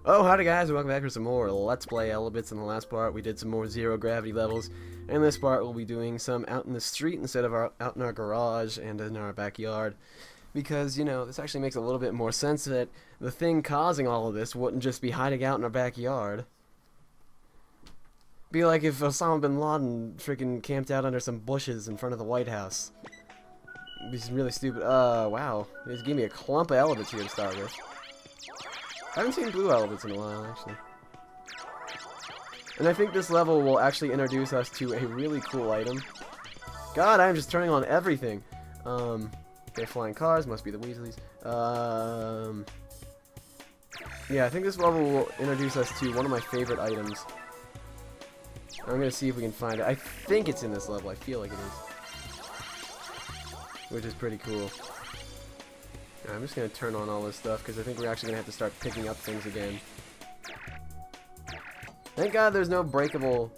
Oh, howdy guys, welcome back for some more Let's Play Elebits. In the last part, we did some more zero gravity levels. In this part, we'll be doing some out in the street instead of out in our garage and in our backyard. Because, you know, this actually makes a little bit more sense that the thing causing all of this wouldn't just be hiding out in our backyard. Be like if Osama bin Laden freaking camped out under some bushes in front of the White House. It'd be really stupid. Wow. They just gave me a clump of Elebits here to start with. I haven't seen blue Elebits in a while, actually. And I think this level will actually introduce us to a really cool item. God, I'm just turning on everything. Okay, flying cars, must be the Weasleys. Yeah, I think this level will introduce us to one of my favorite items. I'm gonna see if we can find it. I think it's in this level, I feel like it is. Which is pretty cool. I'm just going to turn on all this stuff because I think we're actually going to have to start picking up things again. Thank God there's no breakable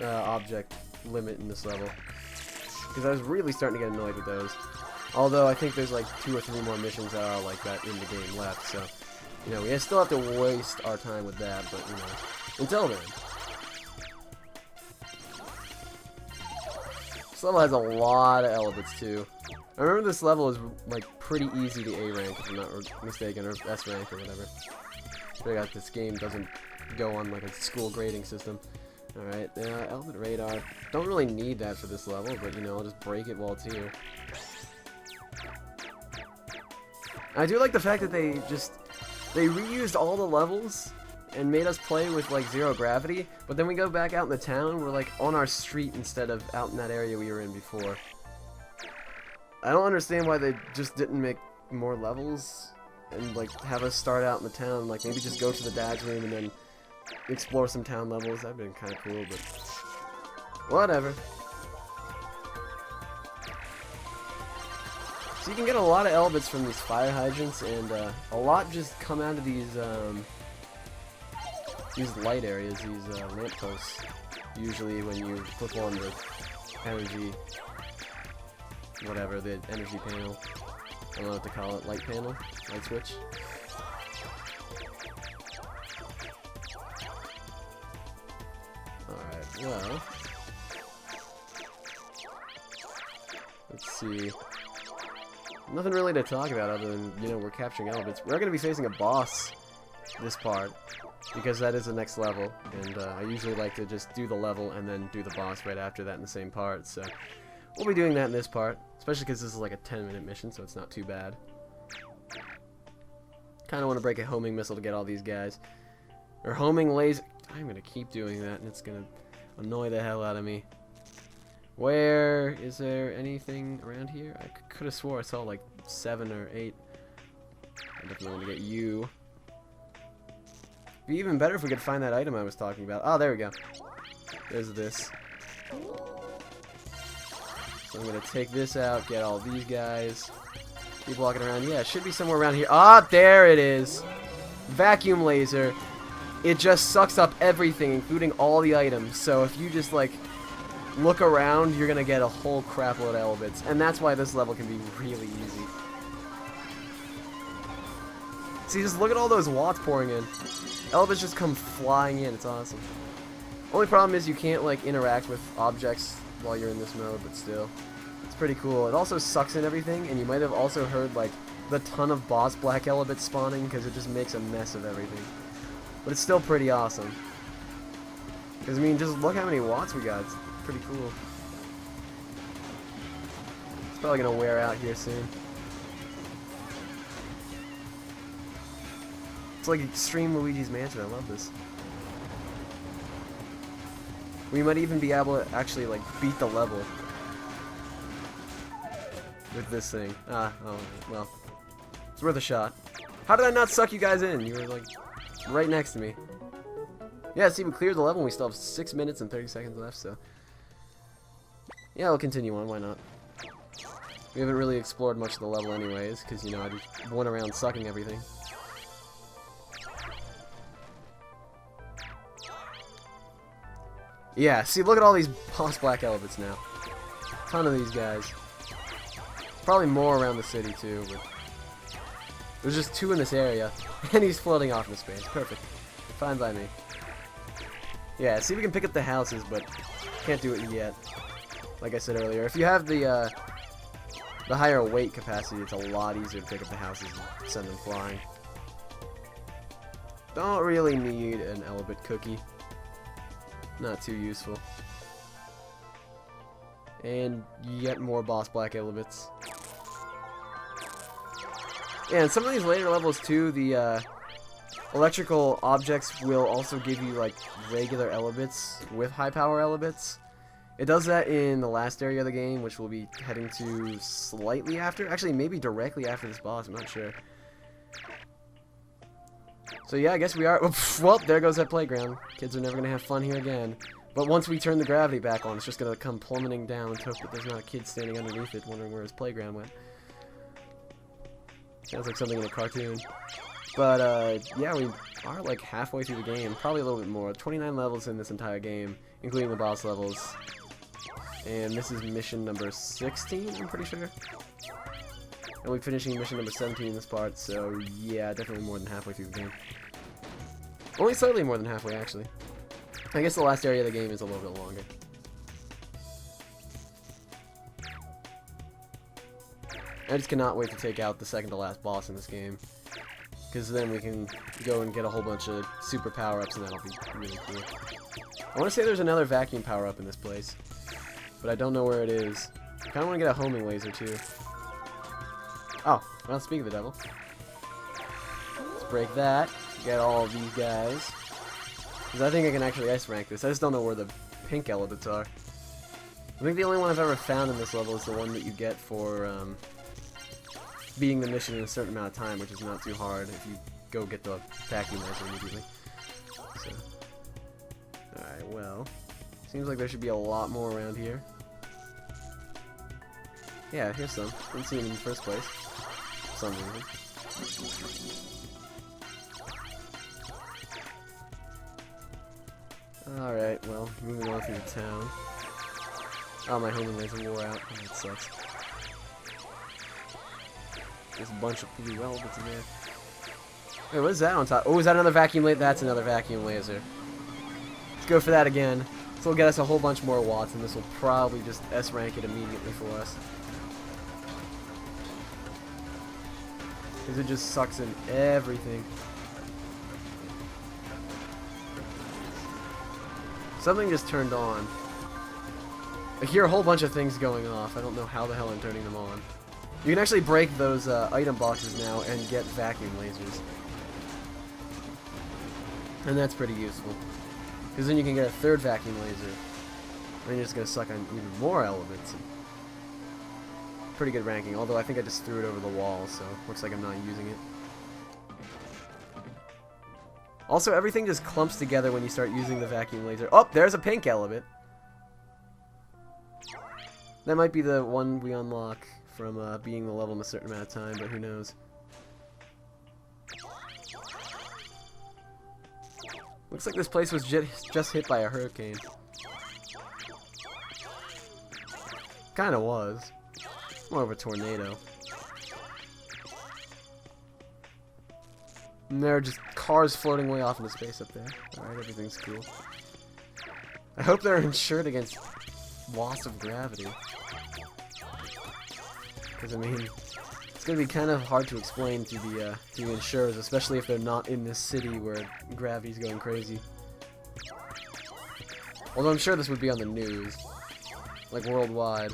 object limit in this level. Because I was really starting to get annoyed with those. Although I think there's like 2 or 3 more missions that are like that in the game left. So, you know, we still have to waste our time with that. But, you know, until then. This level has a lot of Elebits too. I remember this level is like pretty easy to A rank if I'm not mistaken, or S rank or whatever. Figure out this game doesn't go on like a school grading system. Alright, Elebit radar. Don't really need that for this level, but you know, I'll just break it while it's here. I do like the fact that they reused all the levels and made us play with like zero gravity, but then we go back out in the town, we're like on our street instead of out in that area we were in before. I don't understand why they just didn't make more levels and like have us start out in the town, like maybe just go to the dad's room and then explore some town levels. That'd been kind of cool, but whatever. So you can get a lot of Elebits from these fire hydrants, and a lot just come out of these light areas, these lamp posts. Usually when you perform the energy. Whatever, the energy panel. I don't know what to call it. Light panel? Light switch? Alright, well. Let's see. Nothing really to talk about other than, you know, we're capturing Elebits. We're going to be facing a boss this part, because that is the next level. And I usually like to just do the level and then do the boss right after that in the same part, so we'll be doing that in this part, especially because this is like a 10-minute mission, so it's not too bad. Kind of want to break a homing missile to get all these guys. Or homing laser. I'm going to keep doing that, and it's going to annoy the hell out of me. Where is there anything around here? I could have swore I saw like 7 or 8. I definitely want to get you. It'd be even better if we could find that item I was talking about. Oh, there we go. There's this. So I'm going to take this out, get all these guys. Keep walking around. Yeah, it should be somewhere around here. Ah, there it is. Vacuum laser. It just sucks up everything, including all the items. So if you just, like, look around, you're going to get a whole crapload of Elebits. And that's why this level can be really easy. See, just look at all those watts pouring in. Elebits just come flying in. It's awesome. Only problem is you can't, like, interact with objects while you're in this mode, but still, it's pretty cool. It also sucks in everything, and you might have also heard like the ton of boss black Elebits spawning because it just makes a mess of everything. But it's still pretty awesome. Because I mean, just look how many watts we got. It's pretty cool. It's probably gonna wear out here soon. It's like Extreme Luigi's Mansion. I love this. We might even be able to actually, like, beat the level with this thing. Oh, well. It's worth a shot. How did I not suck you guys in? You were, like, right next to me. Yeah, see, we cleared the level and we still have 6 minutes and 30 seconds left, so. Yeah, we'll continue on. Why not? We haven't really explored much of the level anyways, because, you know, I just went around sucking everything. Yeah, see, look at all these boss black Elebits now. Ton of these guys. Probably more around the city, too, but There's just 2 in this area, and he's floating off into space. Perfect. Fine by me. Yeah, see if we can pick up the houses, but can't do it yet. Like I said earlier, if you have the higher weight capacity, it's a lot easier to pick up the houses and send them flying. Don't really need an Elebit cookie. Not too useful. And yet more boss black Elebits. Yeah, and some of these later levels too, the electrical objects will also give you like regular Elebits with high power Elebits. It does that in the last area of the game, which we'll be heading to slightly after. Actually, maybe directly after this boss, I'm not sure. So yeah, I guess we are... Well, there goes that playground. Kids are never going to have fun here again. But once we turn the gravity back on, it's just going to come plummeting down. Let's hope that there's not a kid standing underneath it wondering where his playground went. Sounds like something in a cartoon. But, yeah, we are like halfway through the game. Probably a little bit more. 29 levels in this entire game, including the boss levels. And this is mission number 16, I'm pretty sure. And we're finishing mission number 17 in this part, so yeah, definitely more than halfway through the game. Only slightly more than halfway, actually. I guess the last area of the game is a little bit longer. I just cannot wait to take out the second to last boss in this game. Because then we can go and get a whole bunch of super power-ups, and that'll be really cool. I want to say there's another vacuum power-up in this place, but I don't know where it is. I kind of want to get a homing laser, too. Oh, well, speaking of the devil. Let's break that. Get all of these guys. Because I think I can actually ice rank this. I just don't know where the pink Elebits are. I think the only one I've ever found in this level is the one that you get for beating the mission in a certain amount of time, which is not too hard if you go get the vacuum laser immediately. So, alright, well, seems like there should be a lot more around here. Yeah, here's some. Didn't see them in the first place. For some reason. Alright, well, moving on through the town. Oh, my homing laser wore out. Oh, that sucks. There's a bunch of blue Elebits in there. Wait, what is that on top? Oh, is that another vacuum laser? That's another vacuum laser. Let's go for that again. This will get us a whole bunch more watts, and this will probably just S-rank it immediately for us. Because it just sucks in everything. Something just turned on. I hear a whole bunch of things going off. I don't know how the hell I'm turning them on. You can actually break those item boxes now and get vacuum lasers. And that's pretty useful. Because then you can get a third vacuum laser. And you're just going to suck on even more Elebits. Pretty good ranking, although I think I just threw it over the wall, so looks like I'm not using it. Also, everything just clumps together when you start using the vacuum laser. Oh, there's a pink Elebit. That might be the one we unlock from being the level in a certain amount of time, but who knows. Looks like this place was just hit by a hurricane. Kinda was. More of a tornado. And there are just cars floating way off into space up there. Alright, everything's cool. I hope they're insured against loss of gravity. Because, I mean, it's going to be kind of hard to explain to the insurers, especially if they're not in this city where gravity's going crazy. Although I'm sure this would be on the news. Like, worldwide.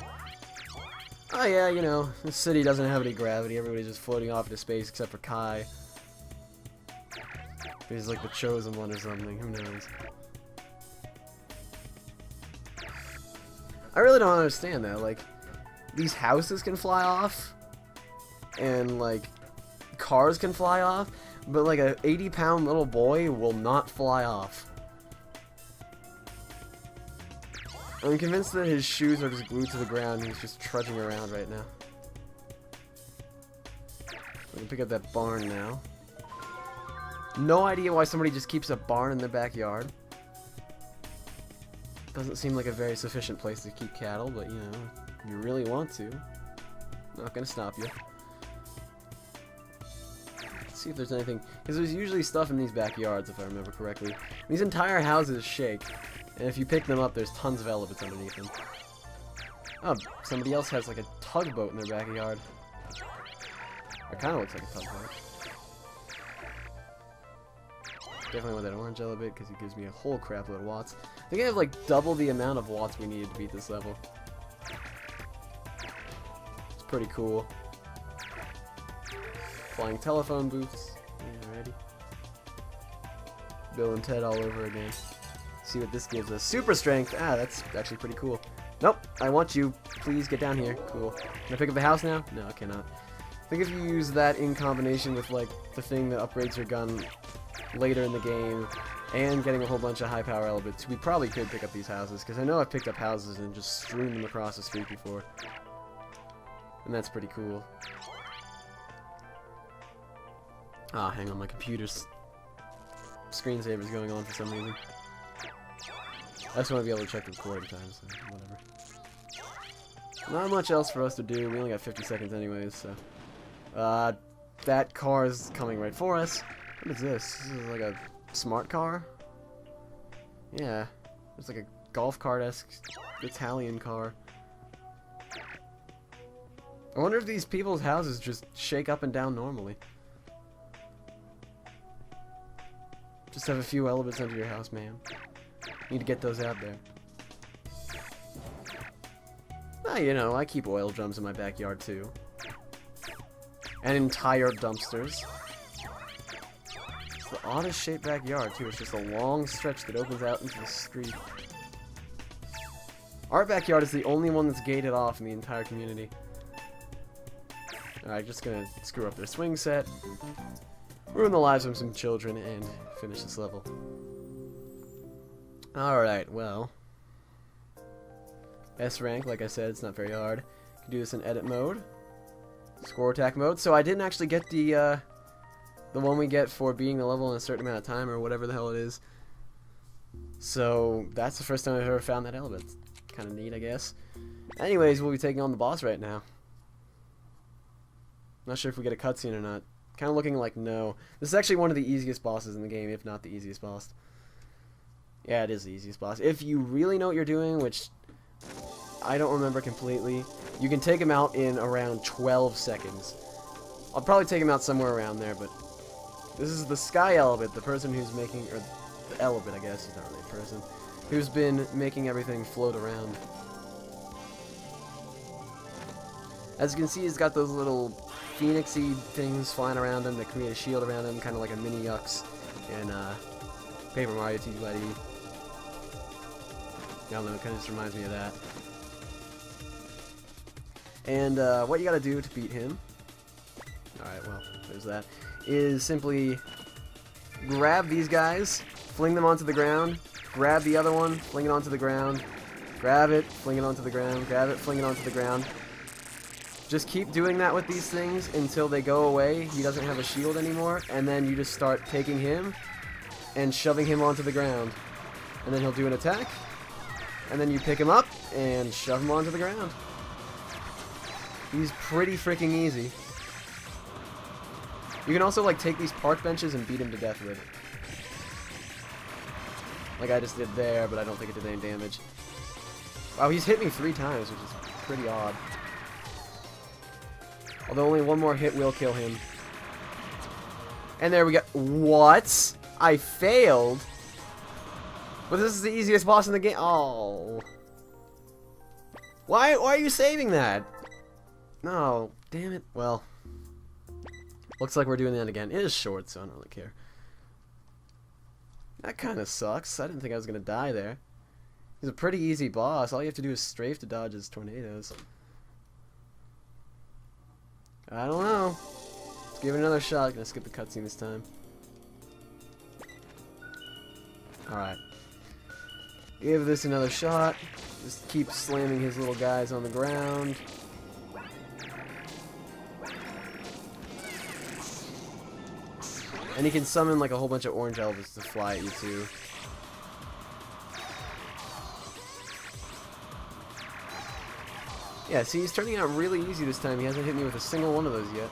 Oh yeah, you know, this city doesn't have any gravity, everybody's just floating off into space except for Kai. He's like the chosen one or something, who knows. I really don't understand that, like, these houses can fly off, and like, cars can fly off, but like a 80-pound little boy will not fly off. I'm convinced that his shoes are just glued to the ground and he's just trudging around right now. We can pick up that barn now. No idea why somebody just keeps a barn in their backyard. Doesn't seem like a very sufficient place to keep cattle, but you know, if you really want to, not gonna stop you. see if there's anything, because there's usually stuff in these backyards, if I remember correctly. These entire houses shake, and if you pick them up, there's tons of Elebits underneath them. Oh, somebody else has like a tugboat in their backyard. It kind of looks like a tugboat. Definitely want that orange Elebit because it gives me a whole crap load of watts. I think I have like double the amount of watts we needed to beat this level. It's pretty cool. Flying telephone booths. Alrighty. Bill and Ted all over again. See what this gives us. Super strength! Ah, that's actually pretty cool. Nope, I want you. Please get down here. Cool. Can I pick up the house now? No, I cannot. I think if you use that in combination with like the thing that upgrades your gun later in the game and getting a whole bunch of high power Elebits, we probably could pick up these houses, because I know I've picked up houses and just strewn them across the street before. And that's pretty cool. Ah, hang on, my computer's screensaver's going on for some reason. I just want to be able to check the recording time, so whatever. Not much else for us to do. We only got 50 seconds anyways, so... that car's coming right for us. What is this? This is like a smart car? Yeah. It's like a golf cart-esque Italian car. I wonder if these people's houses just shake up and down normally. Just have a few Elebits under your house, man. Need to get those out there. Ah, you know, I keep oil drums in my backyard too. And entire dumpsters. It's the oddest shaped backyard too. It's just a long stretch that opens out into the street. Our backyard is the only one that's gated off in the entire community. Alright, just gonna screw up their swing set, ruin the lives of some children, and finish this level. Alright, well. S rank, like I said, it's not very hard. You can do this in edit mode. Score attack mode. So I didn't actually get the one we get for beating the level in a certain amount of time, or whatever the hell it is. So that's the first time I've ever found that Elebit. Kind of neat, I guess. Anyways, we'll be taking on the boss right now. Not sure if we get a cutscene or not. Kind of looking like no. This is actually one of the easiest bosses in the game, if not the easiest boss. Yeah, it is the easiest boss. If you really know what you're doing, which I don't remember completely, you can take him out in around 12 seconds. I'll probably take him out somewhere around there, but this is the Sky Elebit, the person who's making, or the Elebit, I guess, he's not really a person, who's been making everything float around. As you can see, he's got those little phoenixy things flying around him that create a shield around him, kind of like a mini Yux in Paper Mario 2D. I don't know, it kind of just reminds me of that. And what you gotta do to beat him, alright, well, there's that, is simply grab these guys, fling them onto the ground, grab the other one, fling it onto the ground, grab it, fling it onto the ground, grab it, fling it onto the ground. Just keep doing that with these things until they go away, he doesn't have a shield anymore, and then you just start taking him and shoving him onto the ground. And then he'll do an attack, and then you pick him up and shove him onto the ground. He's pretty freaking easy. You can also like take these park benches and beat him to death with it. Like I just did there, but I don't think it did any damage. Wow, he's hit me 3 times, which is pretty odd. Although only one more hit will kill him. And there we go. What? I failed? But this is the easiest boss in the game. Oh. Why are you saving that? No, damn it. Well, looks like we're doing that again. It is short, so I don't really care. That kind of sucks. I didn't think I was going to die there. He's a pretty easy boss. All you have to do is strafe to dodge his tornadoes. I don't know. Let's give it another shot. Gonna skip the cutscene this time. Alright. Give this another shot. Just keep slamming his little guys on the ground. And he can summon like a whole bunch of orange Elebits to fly at you too. Yeah, see, he's turning out really easy this time. He hasn't hit me with a single one of those yet.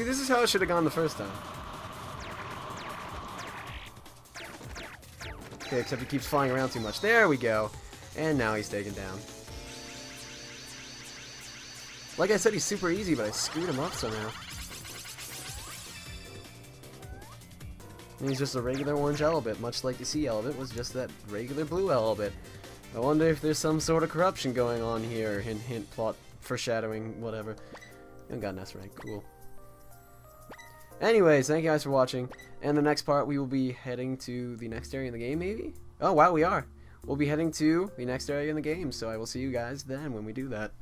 See, this is how it should have gone the first time. Okay, except he keeps flying around too much. There we go. And now he's taken down. Like I said, he's super easy, but I screwed him up somehow. And he's just a regular orange Elebit, much like the Sea Elebit was just that regular blue Elebit. I wonder if there's some sort of corruption going on here. Hint, hint, plot, foreshadowing, whatever. You got an S rank, cool. Anyways, thank you guys for watching. And the next part, we will be heading to the next area in the game, maybe? Oh, wow, we are. We'll be heading to the next area in the game, so I will see you guys then when we do that.